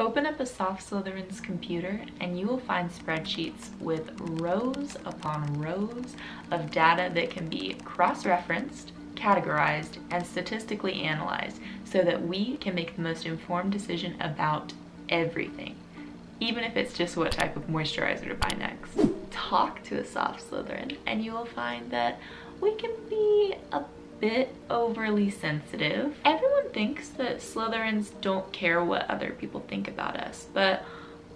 Open up a soft Slytherin's computer and you will find spreadsheets with rows upon rows of data that can be cross-referenced, categorized, and statistically analyzed so that we can make the most informed decision about everything, even if it's just what type of moisturizer to buy next. Talk to a soft Slytherin and you will find that we can be a bit overly sensitive. Everyone thinks that Slytherins don't care what other people think about us, but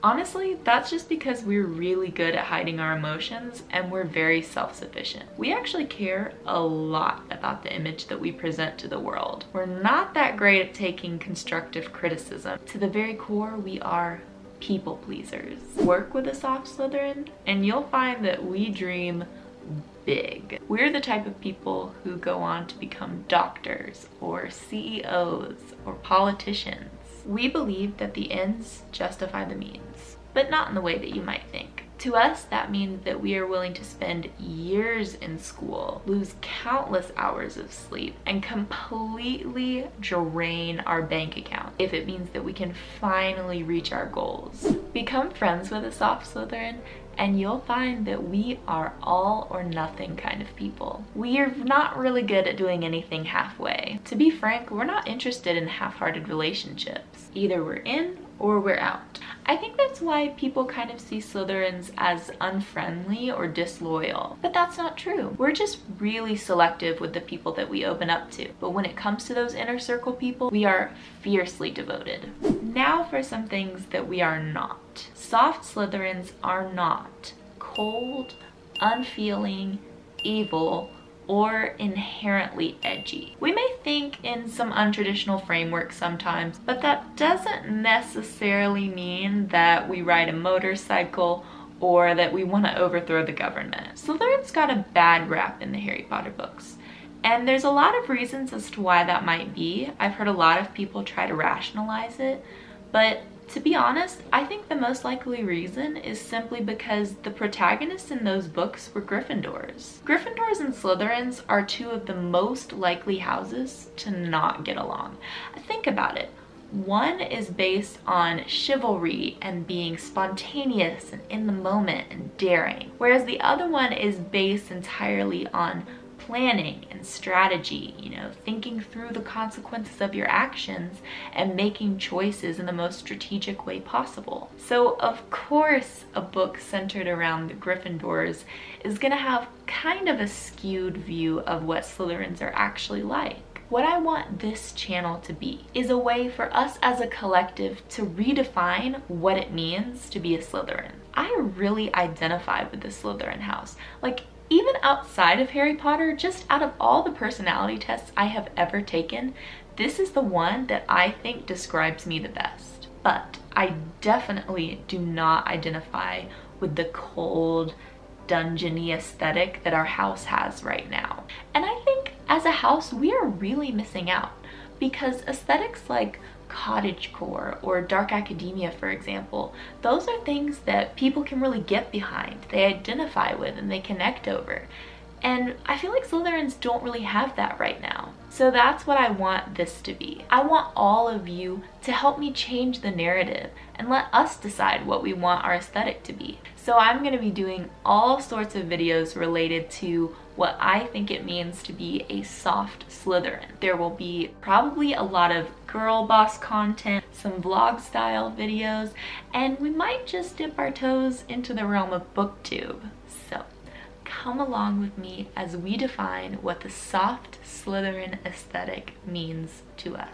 honestly, that's just because we're really good at hiding our emotions and we're very self-sufficient. We actually care a lot about the image that we present to the world. We're not that great at taking constructive criticism. To the very core, we are people pleasers. Work with a soft Slytherin and you'll find that we dream big. We're the type of people who go on to become doctors or CEOs or politicians. We believe that the ends justify the means, but not in the way that you might think. To us, that means that we are willing to spend years in school, lose countless hours of sleep, and completely drain our bank account if it means that we can finally reach our goals. Become friends with a soft Slytherin and you'll find that we are all or nothing kind of people. We are not really good at doing anything halfway. To be frank, we're not interested in half-hearted relationships. Either we're in or we're out. I think that's why people kind of see Slytherins as unfriendly or disloyal, but that's not true. We're just really selective with the people that we open up to. But when it comes to those inner circle people, we are fiercely devoted. Now for some things that we are not. Soft Slytherins are not cold, unfeeling, evil, or inherently edgy. We may think in some untraditional frameworks sometimes, but that doesn't necessarily mean that we ride a motorcycle or that we want to overthrow the government. Slytherin's got a bad rap in the Harry Potter books. And there's a lot of reasons as to why that might be. I've heard a lot of people try to rationalize it, but to be honest, I think the most likely reason is simply because the protagonists in those books were Gryffindors. Gryffindors and Slytherins are two of the most likely houses to not get along. Think about it. One is based on chivalry and being spontaneous and in the moment and daring, whereas the other one is based entirely on planning and strategy, thinking through the consequences of your actions and making choices in the most strategic way possible. So of course a book centered around the Gryffindors is gonna have kind of a skewed view of what Slytherins are actually like. What I want this channel to be is a way for us as a collective to redefine what it means to be a Slytherin. I really identify with the Slytherin house. Even outside of Harry Potter, just out of all the personality tests I have ever taken, this is the one that I think describes me the best. But I definitely do not identify with the cold, dungeony aesthetic that our house has right now. And I think as a house, we are really missing out because aesthetics like cottagecore or dark academia, for example, those are things that people can really get behind, they identify with, and they connect over. And I feel like Slytherins don't really have that right now. So that's what I want this to be. I want all of you to help me change the narrative and let us decide what we want our aesthetic to be. So I'm going to be doing all sorts of videos related to what I think it means to be a soft Slytherin. There will be probably a lot of girl boss content, some vlog style videos, and we might just dip our toes into the realm of booktube. So come along with me as we define what the soft Slytherin aesthetic means to us.